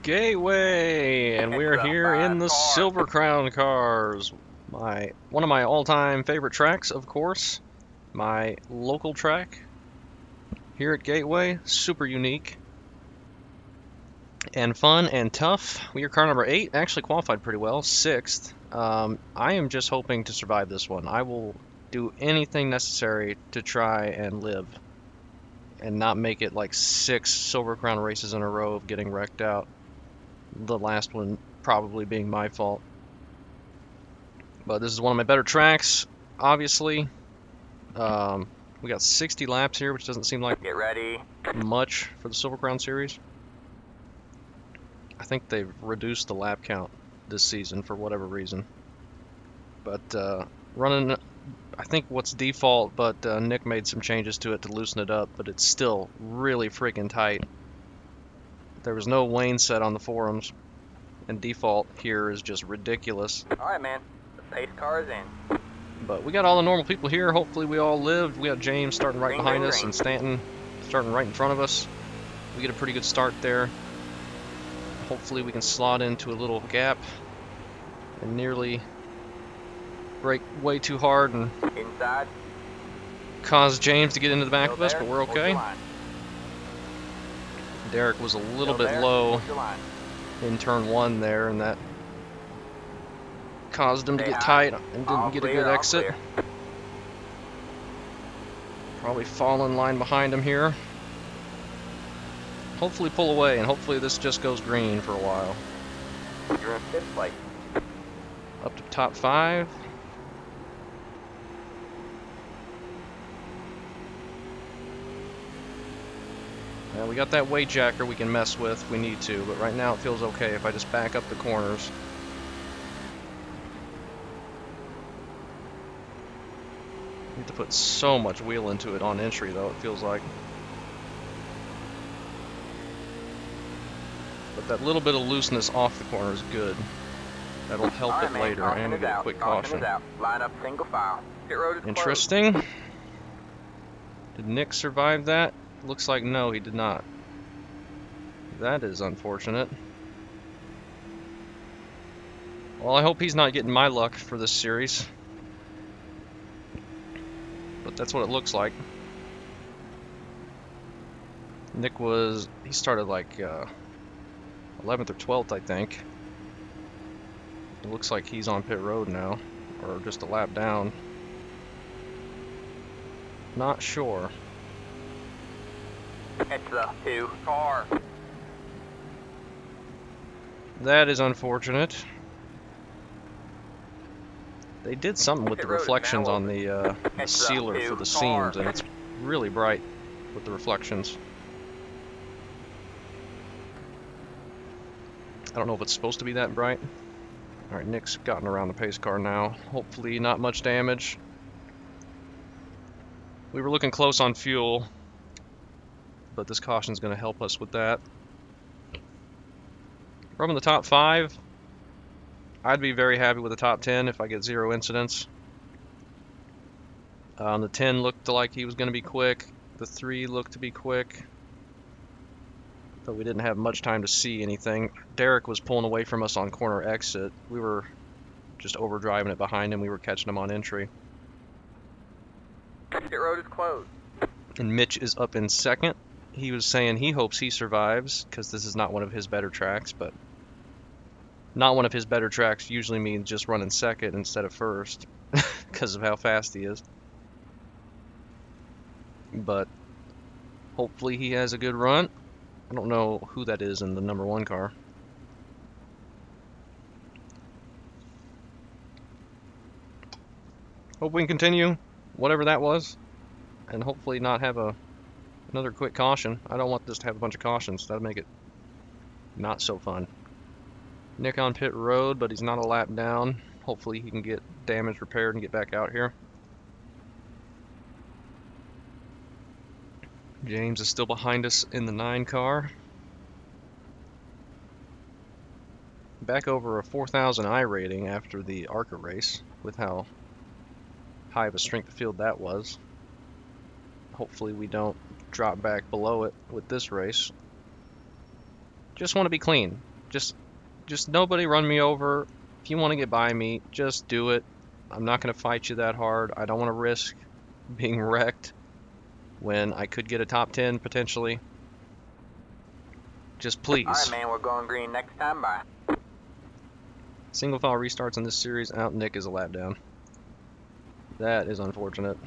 Gateway, and we're here in the Silver Crown cars. One of my all-time favorite tracks, of course. My local track here at Gateway. Super unique and fun and tough. We are car number 8. Actually qualified pretty well, 6th. I am just hoping to survive this one. I will do anything necessary to try and live and not make it like 6 Silver Crown races in a row of getting wrecked out. The last one probably being my fault. But this is one of my better tracks, obviously. We got 60 laps here, which doesn't seem like Get ready. much for the Silver Crown Series. I think they've reduced the lap count this season for whatever reason. But running, I think what's default, but Nick made some changes to it to loosen it up, but it's still really freaking tight. There was no lane set on the forums, and default here is just ridiculous. Alright, man. The pace car is in. But we got all the normal people here. Hopefully we all lived. We got James starting right behind us and Stanton starting right in front of us. We get a pretty good start there. Hopefully we can slot into a little gap and nearly brake way too hard and Inside. cause James to get into the back of us, but we're Hold your okay. line. Derek was a little Still bit there, low hold your line. in turn 1 there, and that caused him to Stay get high. tight and All didn't get a clear, good all exit. clear. Probably fall in line behind him here. Hopefully pull away, and hopefully this just goes green for a while. You're in 5th place. Up to top 5. Now we got that weight jacker we can mess with if we need to, but right now it feels okay if I just back up the corners. You have to put so much wheel into it on entry though, it feels like. But that little bit of looseness off the corner is good. That'll help Alright, it man. later, and we get a quick caution. Is out. Line up single file. Pit road is closed. Interesting. Did Nick survive that? Looks like no, he did not. That is unfortunate. Well, I hope he's not getting my luck for this series. But that's what it looks like. Nick he started like 11th or 12th, I think. It looks like he's on pit road now, or just a lap down. Not sure. It's the 2 car. That is unfortunate. They did something with the reflections on the sealer for the seams, and it's really bright with the reflections. I don't know if it's supposed to be that bright. Alright, Nick's gotten around the pace car now. Hopefully not much damage. We were looking close on fuel, but this caution's going to help us with that. From the top 5, I'd be very happy with the top 10 if I get 0 incidents. The 10 looked like he was going to be quick. The 3 looked to be quick. But we didn't have much time to see anything. Derek was pulling away from us on corner exit. We were just overdriving it behind him. We were catching him on entry. Pit road is closed. And Mitch is up in 2nd. He was saying he hopes he survives because this is not one of his better tracks, but not one of his better tracks usually means just running 2nd instead of 1st because of how fast he is. But hopefully he has a good run. I don't know who that is in the number 1 car. Hope we can continue whatever that was, and hopefully not have another quick caution. I don't want this to have a bunch of cautions. That'll make it not so fun. Nick on pit road, but he's not a lap down. Hopefully he can get damage repaired and get back out here. James is still behind us in the 9 car. Back over a 4,000 iRating after the ARCA race, with how high of a strength of field that was. Hopefully we don't drop back below it with this race. Just want to be clean. Just nobody run me over. If you want to get by me, just do it. I'm not going to fight you that hard. I don't want to risk being wrecked when I could get a top 10 potentially. Just All right, please. man, we're going green next time. Bye. Single file restarts in this series. Out, Nick is a lap down. That is unfortunate.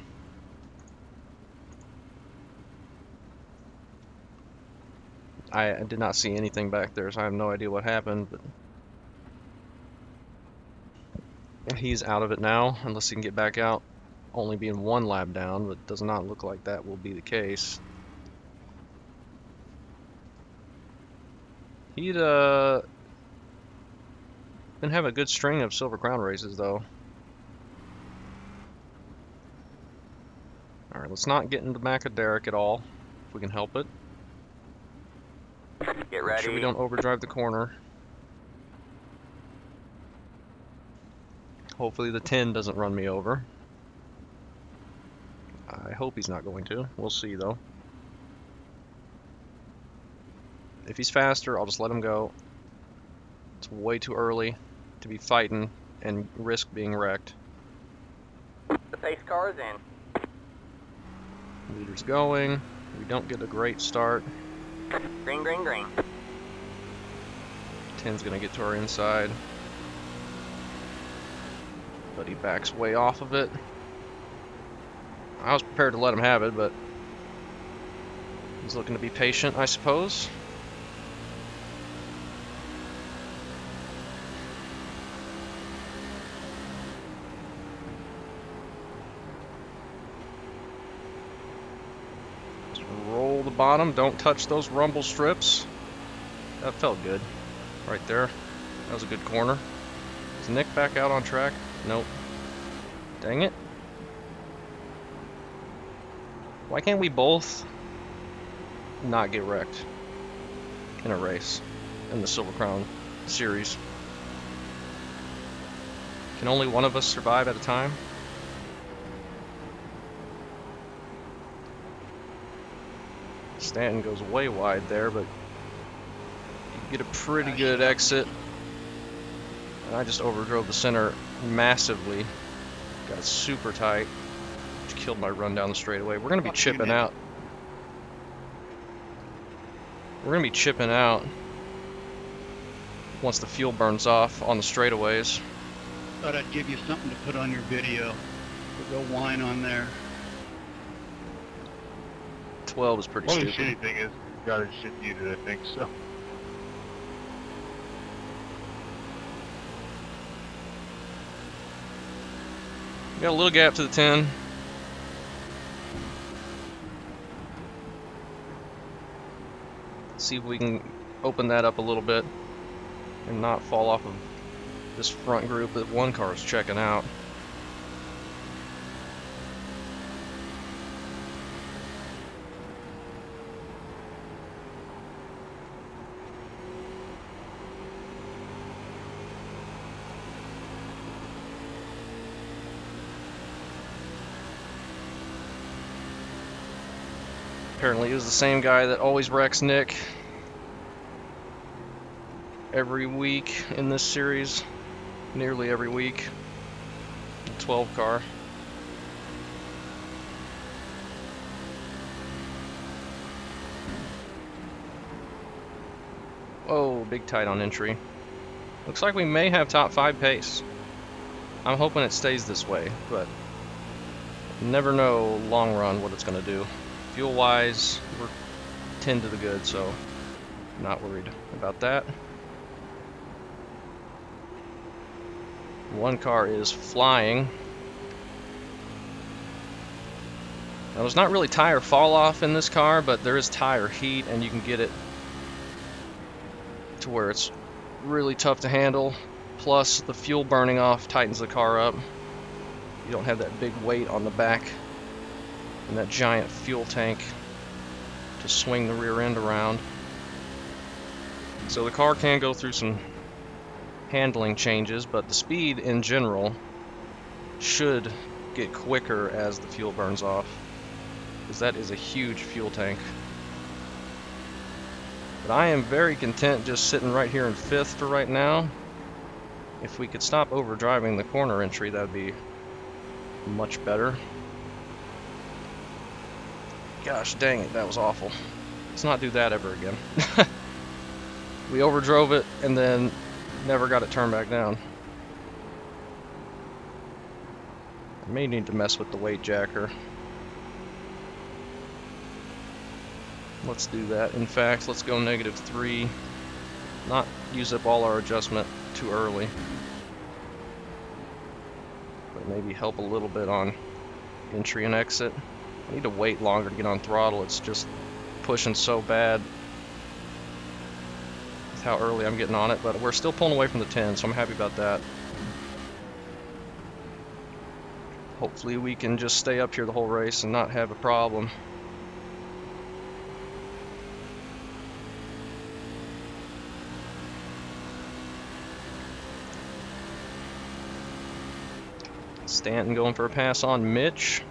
I did not see anything back there, so I have no idea what happened, but he's out of it now, unless he can get back out, only being one lap down, but does not look like that will be the case. He'd been having a good string of Silver Crown races, though. Alright, let's not get into back of Derek at all, if we can help it. Get Make ready. sure we don't overdrive the corner. Hopefully the 10 doesn't run me over. I hope he's not going to. We'll see, though. If he's faster, I'll just let him go. It's way too early to be fighting and risk being wrecked. The pace car is in. Leader's going. We don't get a great start. Green, green, green. 10's gonna get to our inside. But he backs way off of it. I was prepared to let him have it, but he's looking to be patient, I suppose. Just roll the bottom, don't touch those rumble strips. That felt good right there. That was a good corner. Is Nick back out on track? Nope. Dang it. Why can't we both not get wrecked in a race in the Silver Crown series? Can only one of us survive at a time? Stanton goes way wide there, but you get a pretty good exit. And I just overdrove the center massively. Got super tight. Which killed my run down the straightaway. We're going to be chipping out. We're going to be chipping out once the fuel burns off on the straightaways. Thought I'd give you something to put on your video. We'll go whine on there. 12 is pretty Only stupid. shitty thing is, got his shit muted, I think, so. Got a little gap to the 10. See if we can open that up a little bit and not fall off of this front group that one car is checking out. Apparently it was the same guy that always wrecks Nick every week in this series, nearly every week. The 12 car. Oh, big tight on entry. Looks like we may have top 5 pace. I'm hoping it stays this way, but never know long run what it's going to do. Fuel wise, we're 10 to the good, so not worried about that. One car is flying. Now, there's not really tire fall off in this car, but there is tire heat, and you can get it to where it's really tough to handle. Plus, the fuel burning off tightens the car up. You don't have that big weight on the back and that giant fuel tank to swing the rear end around. So the car can go through some handling changes, but the speed in general should get quicker as the fuel burns off, because that is a huge fuel tank. But I am very content just sitting right here in 5th for right now. If we could stop overdriving the corner entry, that would be much better. Gosh dang it, that was awful. Let's not do that ever again. We overdrove it and then never got it turned back down. I may need to mess with the weight jacker. Let's do that. In fact, let's go -3. Not use up all our adjustment too early. But maybe help a little bit on entry and exit. I need to wait longer to get on throttle. It's just pushing so bad with how early I'm getting on it. But we're still pulling away from the 10, so I'm happy about that. Hopefully we can just stay up here the whole race and not have a problem. Stanton going for a pass on Mitch.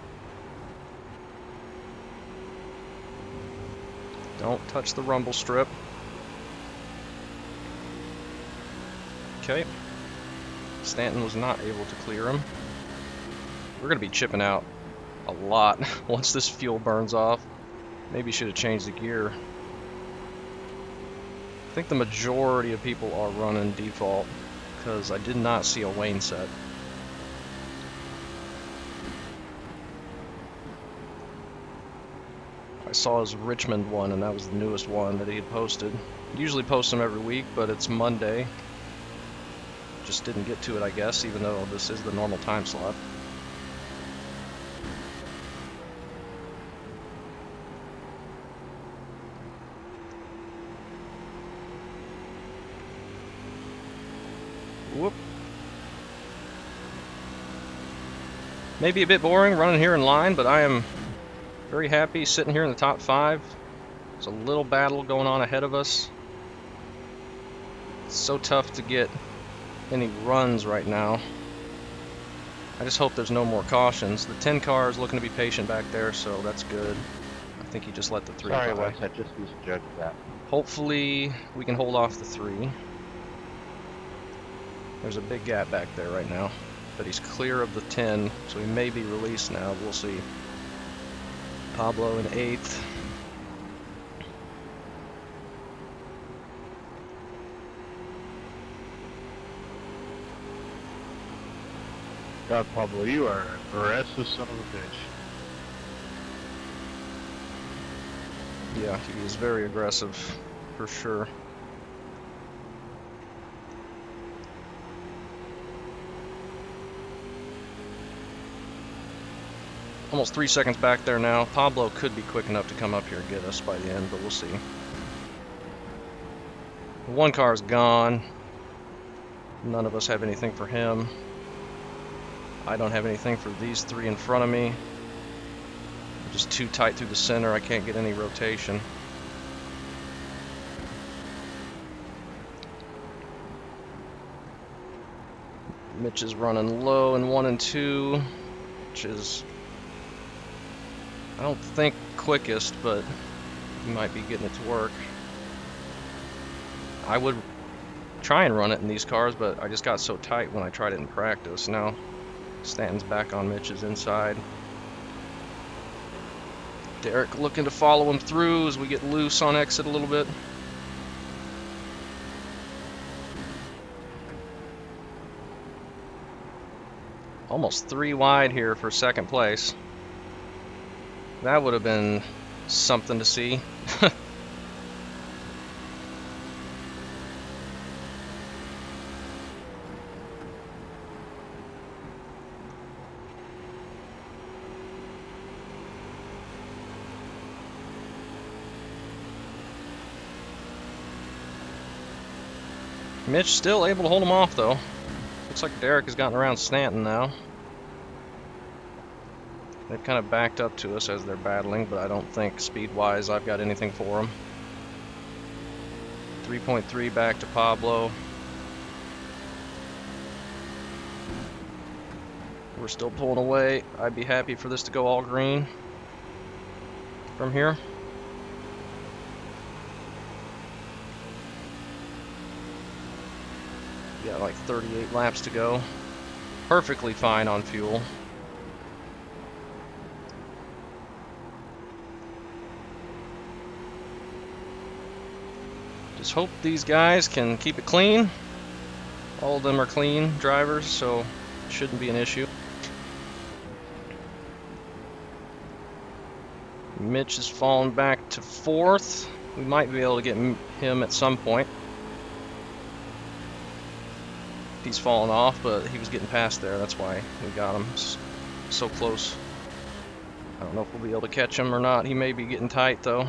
Don't touch the rumble strip. Okay. Stanton was not able to clear him. We're going to be chipping out a lot once this fuel burns off. Maybe should have changed the gear. I think the majority of people are running default because I did not see a Wayne set. I saw his Richmond one, and that was the newest one that he had posted. He usually posts them every week, but it's Monday. Just didn't get to it, I guess, even though this is the normal time slot. Whoop. Maybe a bit boring running here in line, but I am very happy sitting here in the top 5. There's a little battle going on ahead of us. It's so tough to get any runs right now. I just hope there's no more cautions. The 10 car is looking to be patient back there, so that's good. I think he just let the 3 Sorry, by. Wes, I just misjudged that. Hopefully we can hold off the 3. There's a big gap back there right now, but he's clear of the 10, so he may be released now. We'll see. Pablo in 8th. God, Pablo, you are an aggressive son of a bitch. Yeah, he is very aggressive, for sure. Almost 3 seconds back there now. Pablo could be quick enough to come up here and get us by the end, but we'll see. The 1 car is gone. None of us have anything for him. I don't have anything for these 3 in front of me. I'm just too tight through the center. I can't get any rotation. Mitch is running low in 1 and 2, which is, I don't think quickest, but he might be getting it to work. I would try and run it in these cars, but I just got so tight when I tried it in practice. Now Stanton's back on Mitch's inside. Derek looking to follow him through as we get loose on exit a little bit. Almost 3 wide here for 2nd place. That would have been something to see. Mitch still able to hold him off, though. Looks like Derek has gotten around Stanton now. They've kind of backed up to us as they're battling, but I don't think speed-wise I've got anything for them. 3.3 back to Pablo. We're still pulling away. I'd be happy for this to go all green. from here. Got like 38 laps to go. Perfectly fine on fuel. Just hope these guys can keep it clean. All of them are clean drivers, so it shouldn't be an issue. Mitch has fallen back to 4th. We might be able to get him at some point. He's fallen off, but he was getting past there. That's why we got him so close. I don't know if we'll be able to catch him or not. He may be getting tight, though.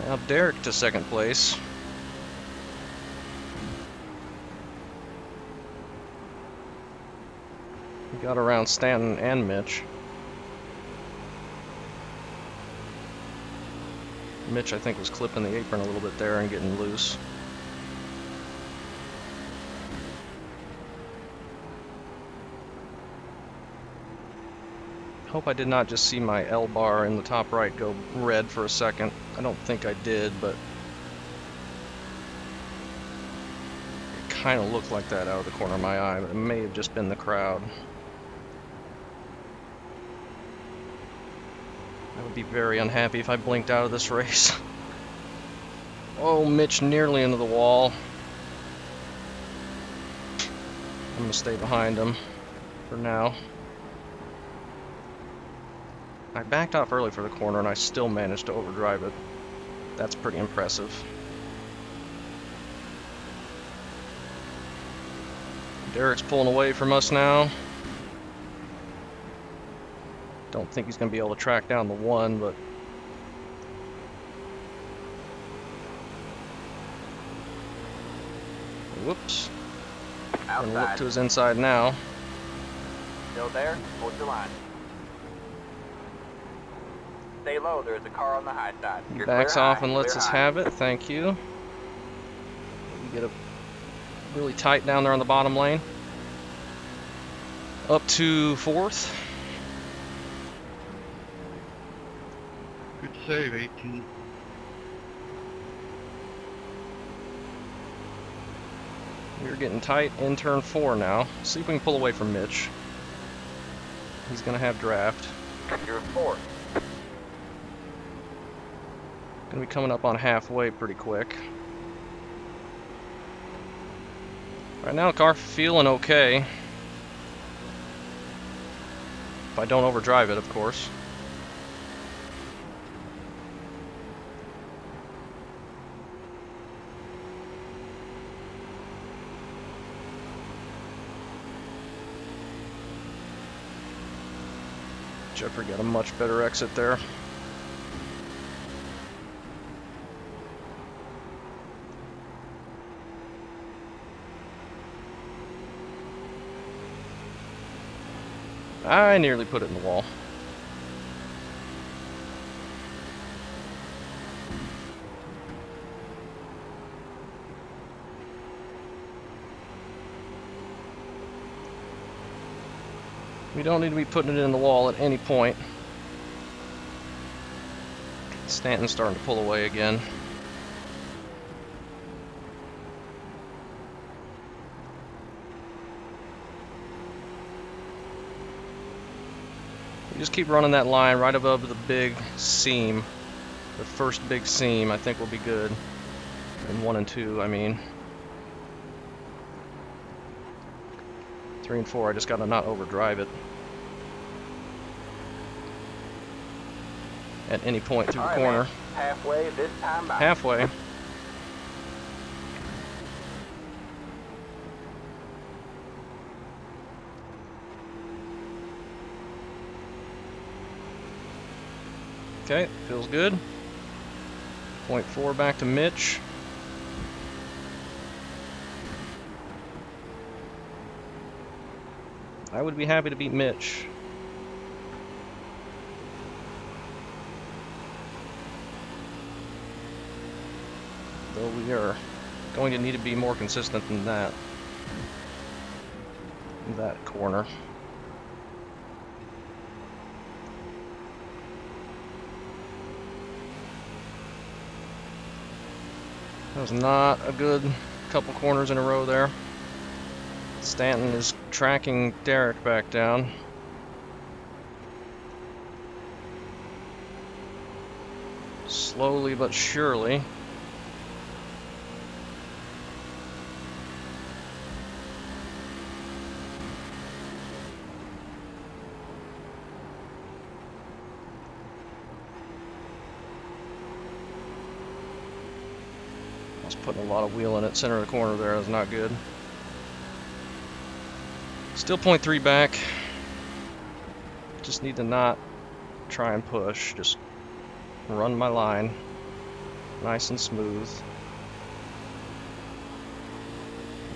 Now Derek to 2nd place. We got around Stanton and Mitch. Mitch, I think, was clipping the apron a little bit there and getting loose. Hope I did not just see my L bar in the top right go red for a second. I don't think I did, but it kind of looked like that out of the corner of my eye, but it may have just been the crowd. I would be very unhappy if I blinked out of this race. Oh, Mitch nearly into the wall. I'm going to stay behind him for now. I backed off early for the corner and I still managed to overdrive it. That's pretty impressive. Derek's pulling away from us now. Don't think he's going to be able to track down the 1, but whoops. Gonna look Outside. to his inside now. Still there? Hold your line. Stay low. There's a car on the high side. He You're backs clear off high, and lets clear us high. have it. Thank you. We get a really tight down there on the bottom lane. Up to 4th. Good save, 18. We're getting tight in turn 4 now. See if we can pull away from Mitch. He's gonna have draft. You're 4th. Gonna be coming up on halfway pretty quick. Right now, the car feeling okay. If I don't overdrive it, of course. Jeffrey got a much better exit there. I nearly put it in the wall. We don't need to be putting it in the wall at any point. Stanton's starting to pull away again. We just keep running that line right above the big seam. The first big seam, I think, will be good. And 1 and 2, I mean. 3 and 4, I just gotta not overdrive it. At any point through All the right, corner. man. Halfway this time by. Halfway. Okay, feels good. 0.4 back to Mitch. I would be happy to beat Mitch. Though we are going to need to be more consistent than that. In that corner. That was not a good couple corners in a row there. Stanton is tracking Derek back down. Slowly but surely. I was putting a lot of wheel in it. Center of the corner there. That's not good. Still 0.3 back. Just need to not try and push. Just run my line nice and smooth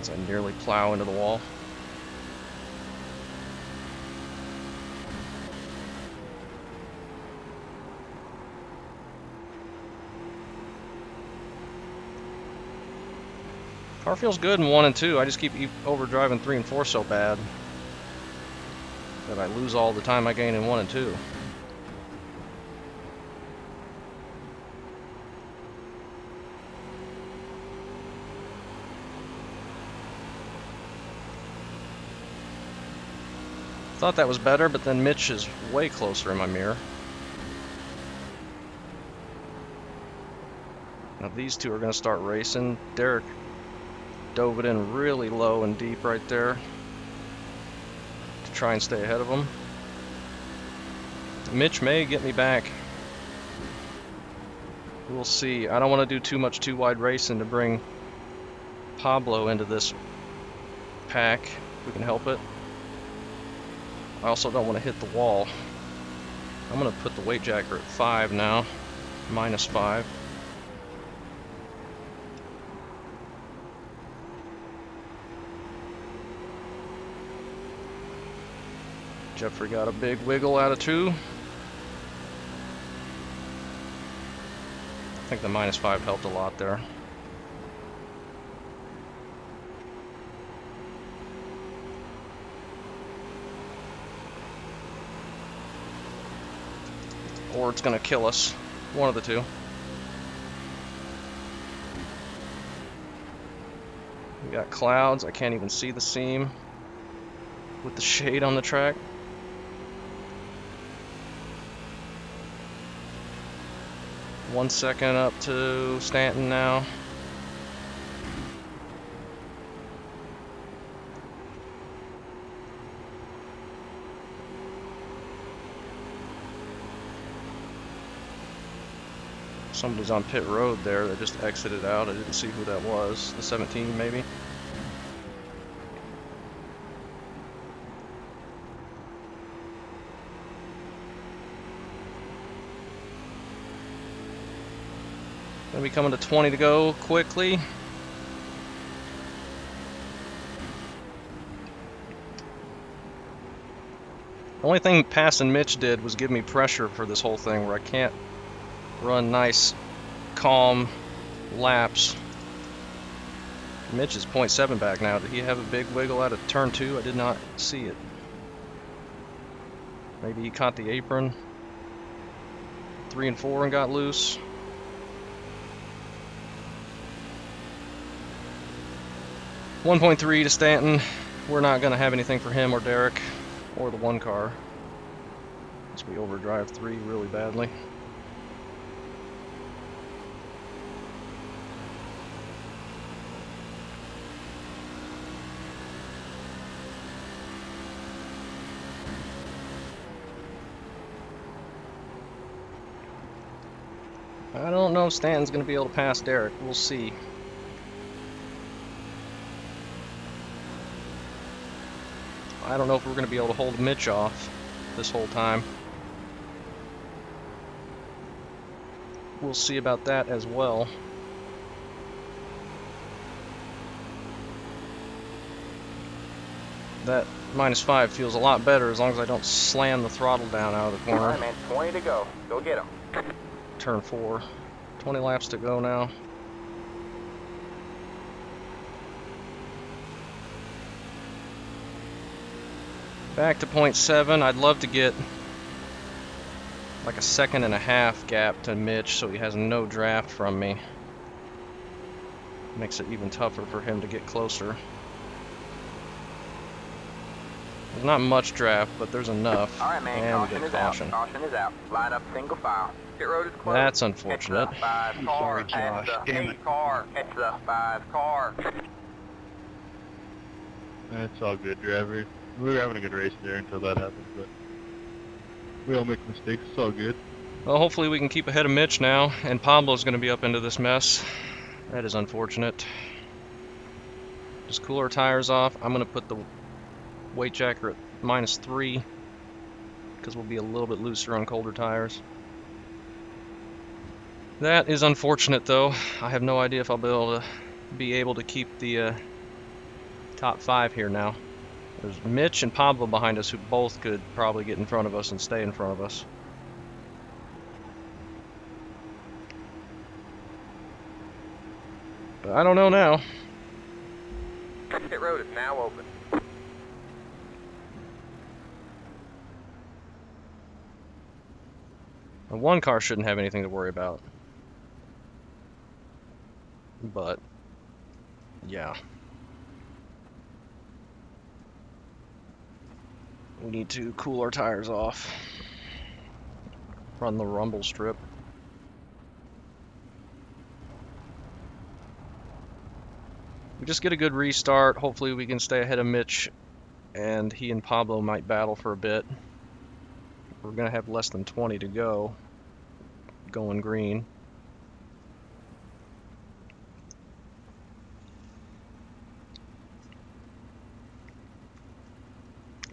as I nearly plow into the wall. Car feels good in 1 and 2. I just keep overdriving 3 and 4 so bad that I lose all the time I gain in 1 and 2. Thought that was better, but then Mitch is way closer in my mirror. Now these two are going to start racing. Derek dove it in really low and deep right there to try and stay ahead of him. Mitch may get me back. We'll see. I don't want to do too much too wide racing to bring Pablo into this pack if we can help it. I also don't want to hit the wall. I'm going to put the weight jacker at 5 now, -5. Jeffrey got a big wiggle out of 2. I think the -5 helped a lot there. Or it's going to kill us. One of the two. We got clouds. I can't even see the seam with the shade on the track. One second up to Stanton now. Somebody's on pit road there that just exited out. I didn't see who that was. The 17 maybe. Gonna be coming to 20 to go quickly. The only thing passing Mitch did was give me pressure for this whole thing where I can't run nice, calm laps. Mitch is 0.7 back now. Did he have a big wiggle out of turn 2? I did not see it. Maybe he caught the apron. 3 and 4 and got loose. .3 to Stanton. We're not going to have anything for him or Derek or the one car. As we overdrive 3 really badly. I don't know if Stanton's going to be able to pass Derek. We'll see. I don't know if we're going to be able to hold Mitch off this whole time. We'll see about that as well. That -5 feels a lot better as long as I don't slam the throttle down out of the corner. Alright, man, 20 to go. Go get him. Turn 4. 20 laps to go now. Back to 0.7. I'd love to get like a 1.5 second gap to Mitch so he has no draft from me. Makes it even tougher for him to get closer. There's not much draft, but there's enough. All right, man. And we Caution get a is out. caution. Caution is out. Line up single file. Pit road is closed. That's unfortunate. It's the 5 I'm car. sorry, Josh. It's the Damn 8 it. car. It's the 5 car. It's all good, driver. We were having a good race there until that happened, but we all make mistakes. It's all good. Well, hopefully we can keep ahead of Mitch now, and Pablo's going to be up into this mess. That is unfortunate. Just cool our tires off. I'm going to put the weight jacker at -3 because we'll be a little bit looser on colder tires. That is unfortunate, though. I have no idea if I'll be able to keep the top 5 here now. There's Mitch and Pablo behind us who both could probably get in front of us and stay in front of us. But I don't know now. Pit road is now open. The one car shouldn't have anything to worry about. But, yeah. We need to cool our tires off. Run the rumble strip. We just get a good restart. Hopefully we can stay ahead of Mitch, and he and Pablo might battle for a bit. We're going to have less than 20 to go, going green.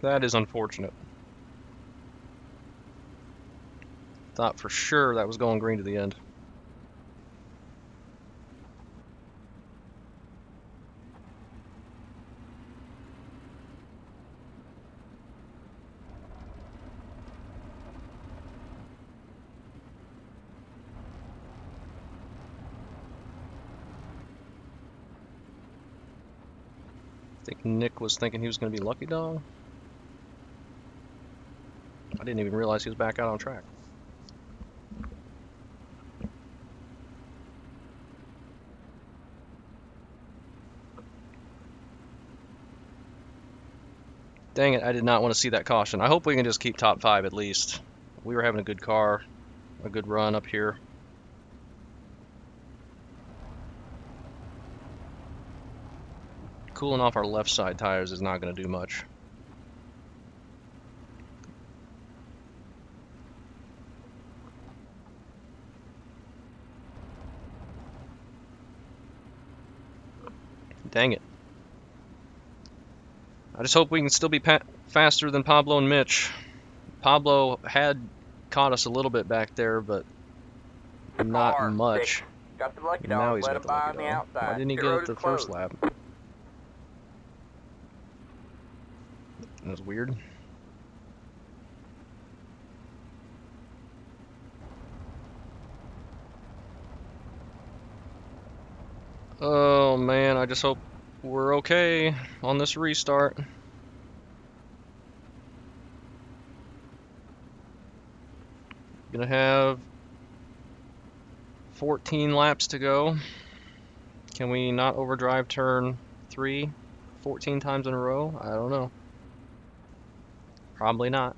That is unfortunate. Thought for sure that was going green to the end. I think Nick was thinking he was going to be Lucky Dog. I didn't even realize he was back out on track. Dang it, I did not want to see that caution. I hope we can just keep top 5 at least. We were having a good car, a good run up here. Cooling off our left side tires is not going to do much. Dang it. I just hope we can still be faster than Pablo and Mitch. Pablo had caught us a little bit back there, but not Car, much. 6. Got the lucky Now dog. he's Let got him the by lucky on the dog. outside. Why didn't he Pit get road it the is first closed. lap? That was weird. Oh man, I just hope we're okay on this restart. Gonna have 14 laps to go. Can we not overdrive turn 3 14 times in a row? I don't know. Probably not.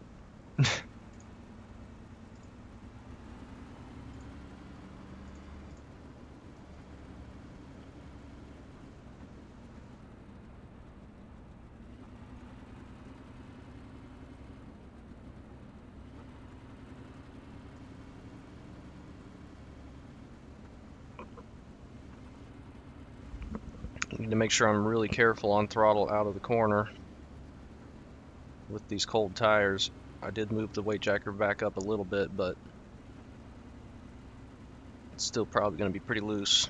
Need to make sure I'm really careful on throttle out of the corner with these cold tires. I did move the weight jacker back up a little bit, but it's still probably going to be pretty loose.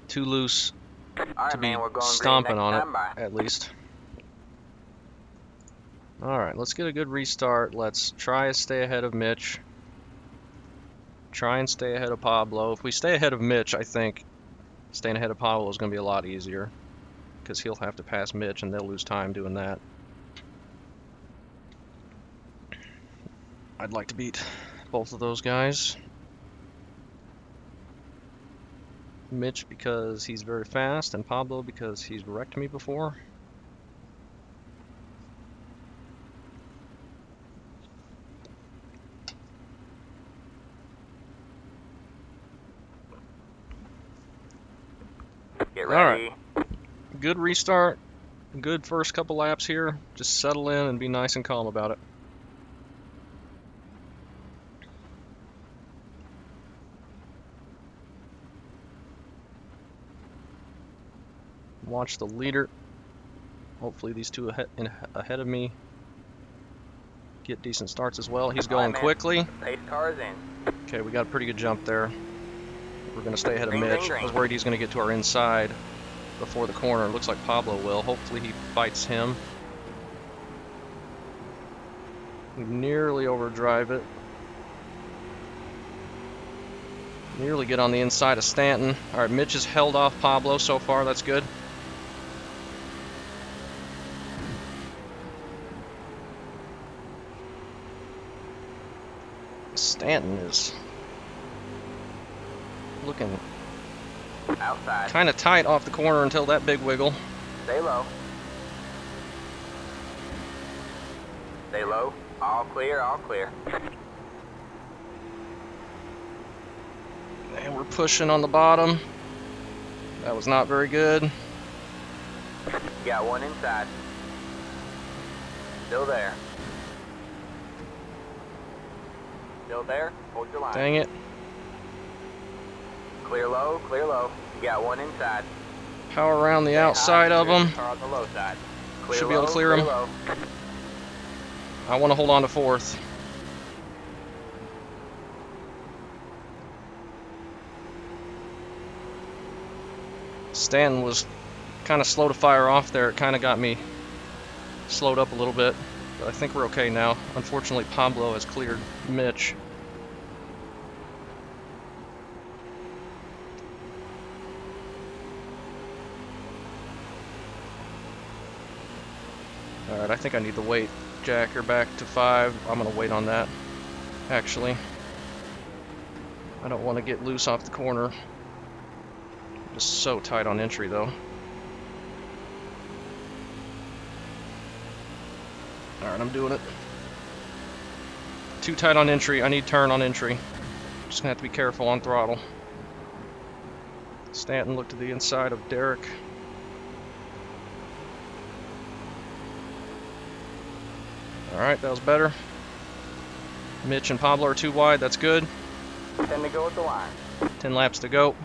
Too loose All to right, be man. We're going green stomping next on it, time by. at least. Alright, let's get a good restart. Let's try to stay ahead of Mitch. Try and stay ahead of Pablo. If we stay ahead of Mitch, I think staying ahead of Pablo is going to be a lot easier, because he'll have to pass Mitch and they'll lose time doing that. I'd like to beat both of those guys. Mitch because he's very fast, and Pablo because he's wrecked me before. Get All right. ready. Good restart. Good first couple laps here. Just settle in and be nice and calm about it. Watch the leader. Hopefully these two ahead of me get decent starts as well. He's going All right, man. quickly. Pace car's in. Okay, we got a pretty good jump there. We're going to stay ahead of Green, Mitch. green, green. I was worried he's going to get to our inside before the corner. Looks like Pablo will. Hopefully he fights him. We nearly overdrive it. Nearly get on the inside of Stanton. All right, Mitch has held off Pablo so far. That's good. Stanton is looking Outside. kind of tight off the corner until that big wiggle. Stay low. Stay low. All clear, all clear. And we're pushing on the bottom. That was not very good. You got one inside. Still there. Still there. Hold your line. Dang it. Clear low, clear low. You got one inside. Power around the Stay outside high, of clear him. the car on the low side. Clear Should be able to low, clear him. low. I want to hold on to fourth. Stanton was kind of slow to fire off there. It kind of got me slowed up a little bit. But I think we're okay now. Unfortunately, Pablo has cleared Mitch. Alright, I think I need to wait Jacker back to 5. I'm going to wait on that, actually. I don't want to get loose off the corner. Just so tight on entry, though. Alright, I'm doing it. Too tight on entry. I need turn on entry. Just going to have to be careful on throttle. Stanton looked to the inside of Derek. Alright, that was better. Mitch and Pablo are too wide. That's good. 10 to go at the line. 10 laps to go.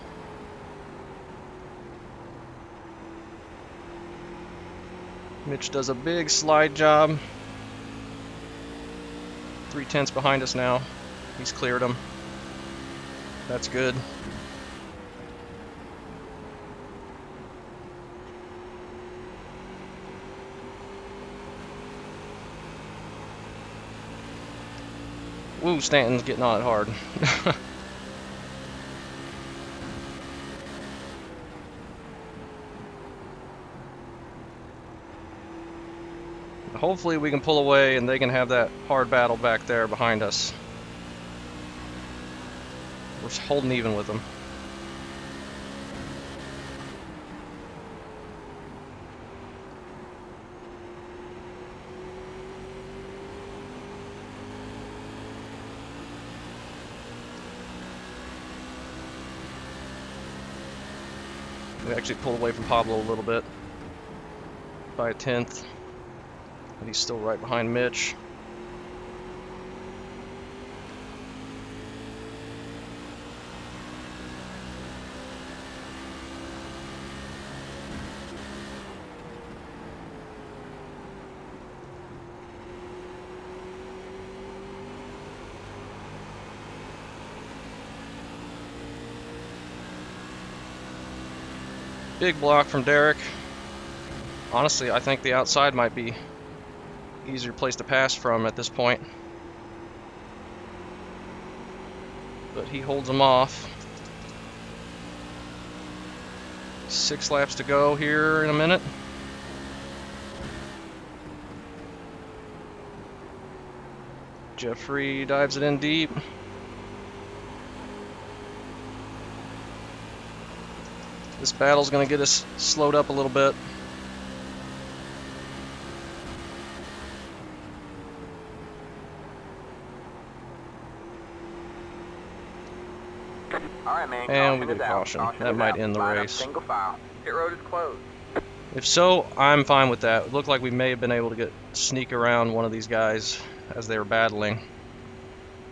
Mitch does a big slide job. 3/10 behind us now. He's cleared them. That's good. Woo, Stanton's getting on it hard. Hopefully we can pull away and they can have that hard battle back there behind us. We're holding even with them. We actually pulled away from Pablo a little bit by a 1/10. But he's still right behind Mitch. Big block from Derek. Honestly, I think the outside might be easier place to pass from at this point. But he holds him off. 6 laps to go here in a minute. Jeffrey dives it in deep. This battle's gonna get us slowed up a little bit. Alright, man, And we caution get is a out. caution. Caution That is might out. end the Line up race. single file. Pit road is closed. If so, I'm fine with that. It looked like we may have been able to sneak around one of these guys as they were battling.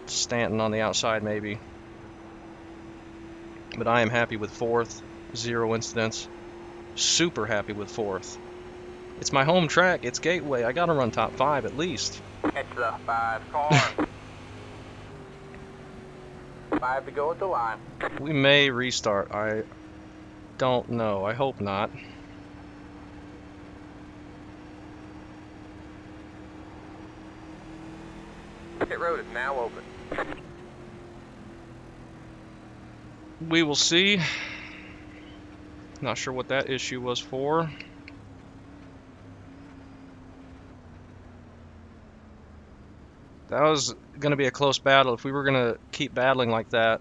Stanton on the outside, maybe. But I am happy with fourth. 0 incidents. Super happy with fourth. It's my home track. It's Gateway. I gotta run top 5 at least. Catch the 5 car. 5 to go at the line. We may restart. I don't know. I hope not. Pit road is now open. We will see. Not sure what that issue was for. That was going to be a close battle. If we were going to keep battling like that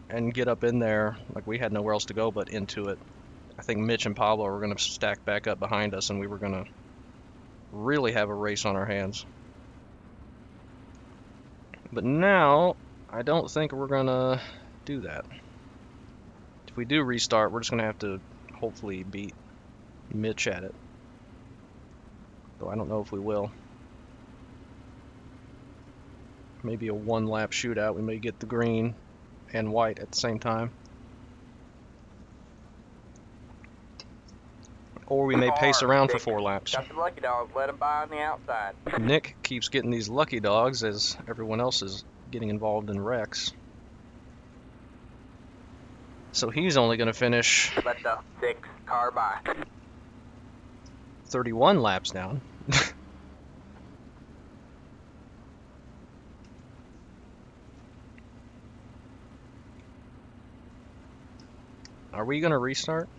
and get up in there, like we had nowhere else to go but into it, I think Mitch and Pablo were going to stack back up behind us and we were going to really have a race on our hands. But now, I don't think we're going to do that. If we do restart, we're just going to have to hopefully beat Mitch at it. Though I don't know if we will. Maybe a one-lap shootout. We may get the green and white at the same time. Or we may pace around for 4 laps. Got some lucky dogs. Let them by on the outside. Nick keeps getting these lucky dogs as everyone else is getting involved in wrecks. So he's only going to finish Let the 6 car by. 31 laps down. Are we going to restart?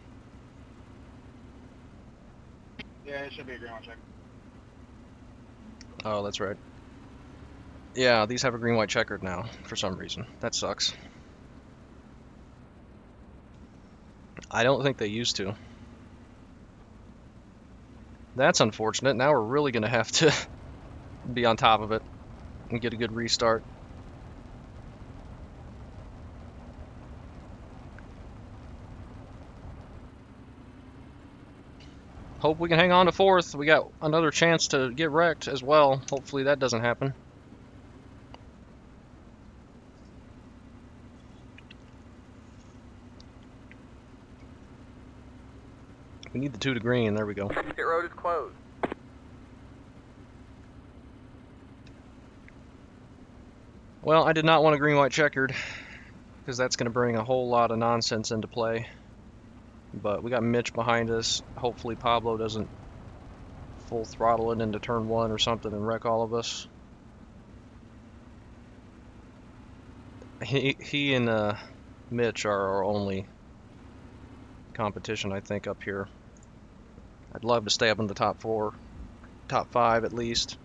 Yeah, it should be a ground check. Oh, that's right. Yeah, these have a green-white checkered now, for some reason. That sucks. I don't think they used to. That's unfortunate. Now we're really going to have to be on top of it and get a good restart. Hope we can hang on to fourth. We got another chance to get wrecked as well. Hopefully that doesn't happen. We need the 2 to green. There we go. Pit road is closed. Well, I did not want a green-white checkered because that's going to bring a whole lot of nonsense into play. But we got Mitch behind us. Hopefully Pablo doesn't full throttle it into turn 1 or something and wreck all of us. He and Mitch are our only competition, I think, up here. I'd love to stay up in the top 4, top 5 at least.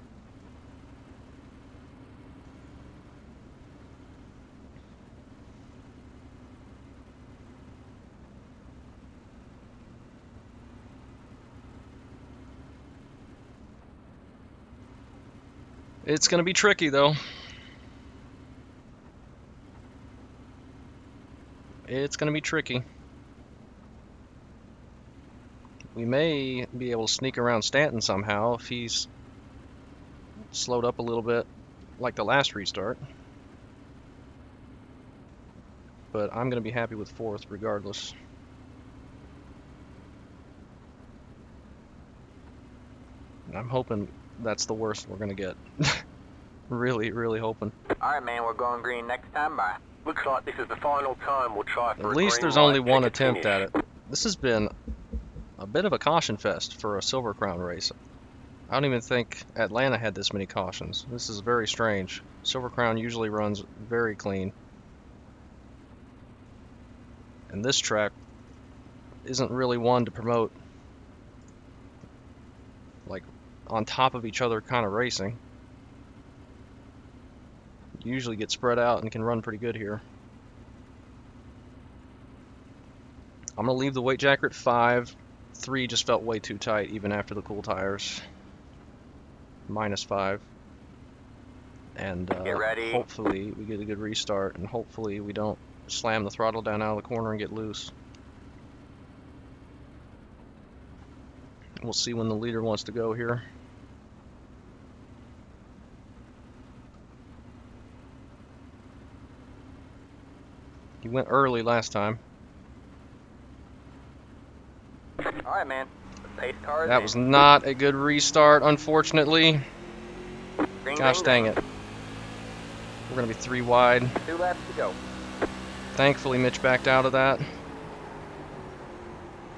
It's going to be tricky, though. It's going to be tricky. We may be able to sneak around Stanton somehow if he's slowed up a little bit like the last restart. But I'm going to be happy with fourth regardless. I'm hoping that's the worst we're going to get. Really, really hoping. Alright, man, we're going green next time by. Looks like this is the final time we'll try for At a least green there's light only one checkered attempt finish. at it. This has been a bit of a caution fest for a Silver Crown race. I don't even think Atlanta had this many cautions. This is very strange. Silver Crown usually runs very clean. And this track isn't really one to promote like on top of each other kind of racing. You usually get spread out and can run pretty good here. I'm gonna leave the weight jacker at 5. 3 just felt way too tight even after the cool tires. -5. And Get ready. hopefully we get a good restart, and hopefully we don't slam the throttle down out of the corner and get loose. We'll see when the leader wants to go here. He went early last time. All right, man. The pace car is That in. was not a good restart, unfortunately. Ding, Gosh ding, dang ding. it. We're going to be 3 wide. 2 laps to go. Thankfully, Mitch backed out of that,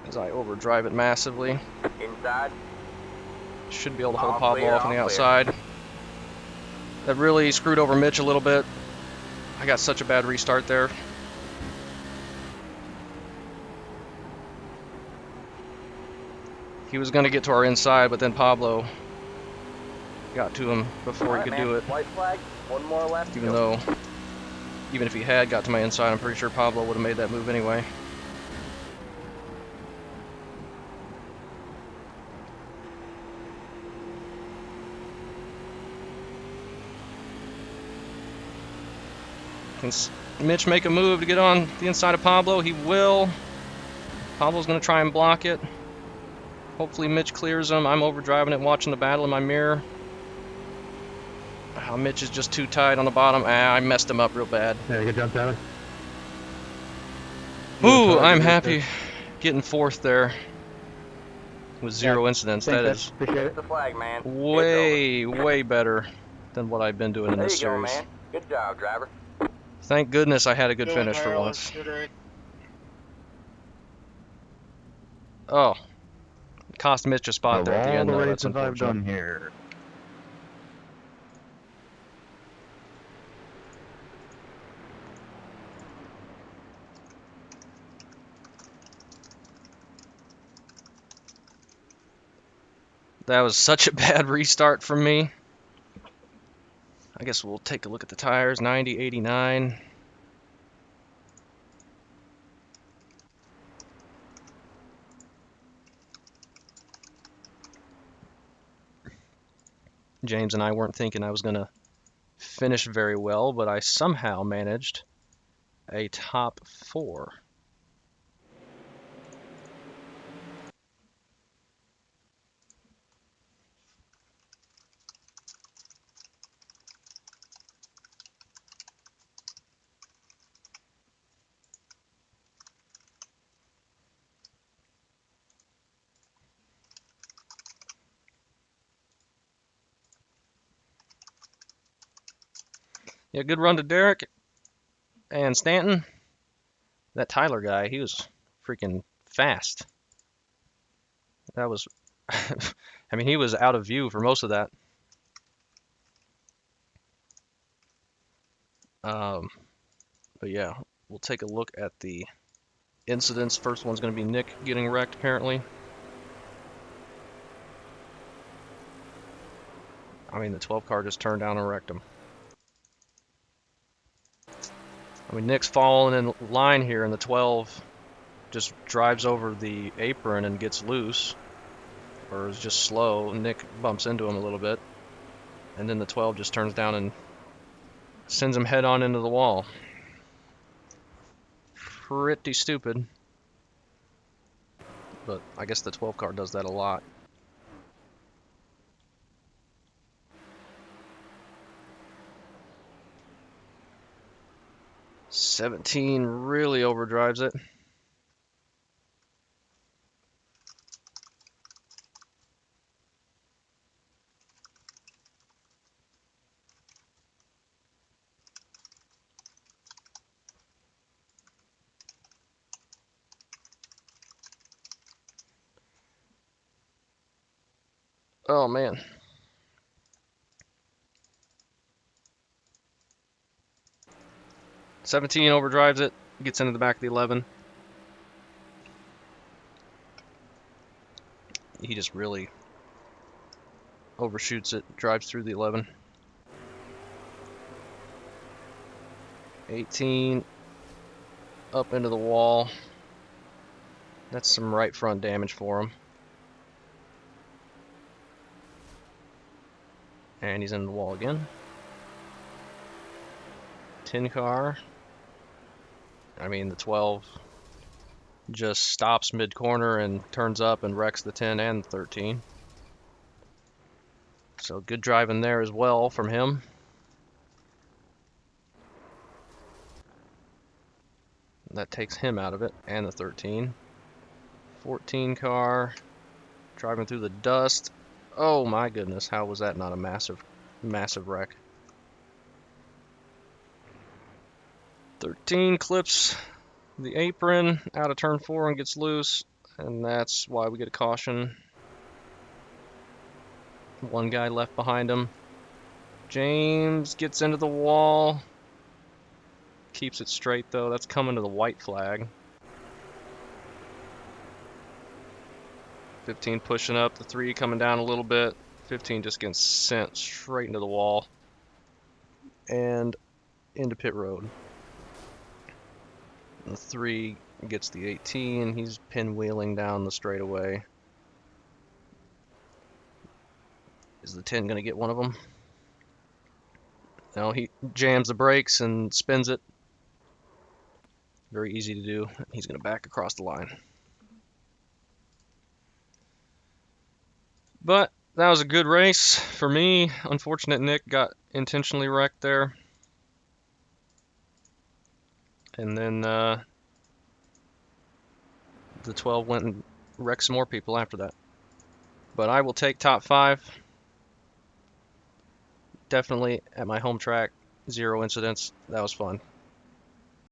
as I overdrive it massively. Inside. Should be able to hold All Pablo clear, off on the all clear. outside. That really screwed over Mitch a little bit. I got such a bad restart there. He was going to get to our inside, but then Pablo got to him before All he right, could man. do it. White flag. 1 more lap to Even go. though, even if he had got to my inside, I'm pretty sure Pablo would have made that move anyway. Can Mitch make a move to get on the inside of Pablo? He will. Pablo's going to try and block it. Hopefully Mitch clears him. I'm overdriving it, watching the battle in my mirror. Oh, Mitch is just too tight on the bottom. I messed him up real bad. Yeah, good job, Tyler. Ooh, I'm happy getting 4th there with 0 incidents. Thanks, That Ed. is Appreciate Hit it. the flag, man. way, way better than what I've been doing in There this you go, series. man. Good job, driver. Thank goodness I had a good Going, finish for Tyler. once. Good race. Oh, cost Mitch a spot Of there at the all end, the though. That's races I've unfortunate. done here, That was such a bad restart from me. I guess we'll take a look at the tires. 90, 89. James and I weren't thinking I was going to finish very well, but I somehow managed a top 4. Yeah, good run to Derek and Stanton. That Tyler guy, he was freaking fast. That was, I mean, he was out of view for most of that. But yeah, we'll take a look at the incidents. First one's going to be Nick getting wrecked, apparently. I mean, the 12 car just turned down and wrecked him. I mean, Nick's falling in line here, and the 12 just drives over the apron and gets loose, or is just slow. Nick bumps into him a little bit, and then the 12 just turns down and sends him head on into the wall. Pretty stupid, but I guess the 12 car does that a lot. '17 really overdrives it. Oh man. '17 overdrives it, gets into the back of the 11. He just really overshoots it, drives through the 11. 18 up into the wall. That's some right front damage for him. And he's in the wall again. 10 car. I mean, the 12 just stops mid-corner and turns up and wrecks the 10 and the 13. So good driving there as well from him. That takes him out of it, and the 13. 14 car, driving through the dust. Oh my goodness, how was that not a massive, massive wreck? 13 clips the apron out of turn 4 and gets loose, and that's why we get a caution. One guy left behind him. James gets into the wall. Keeps it straight though. That's coming to the white flag. 15 pushing up, the 3 coming down a little bit. 15 just getting sent straight into the wall and into pit road. And the 3 gets the 18. He's pinwheeling down the straightaway. Is the 10 going to get one of them? No, he jams the brakes and spins it. Very easy to do. He's going to back across the line. But that was a good race for me. Unfortunate Nick got intentionally wrecked there. And then the 12 went and wrecked some more people after that. But I will take top 5. Definitely at my home track. 0 incidents. That was fun.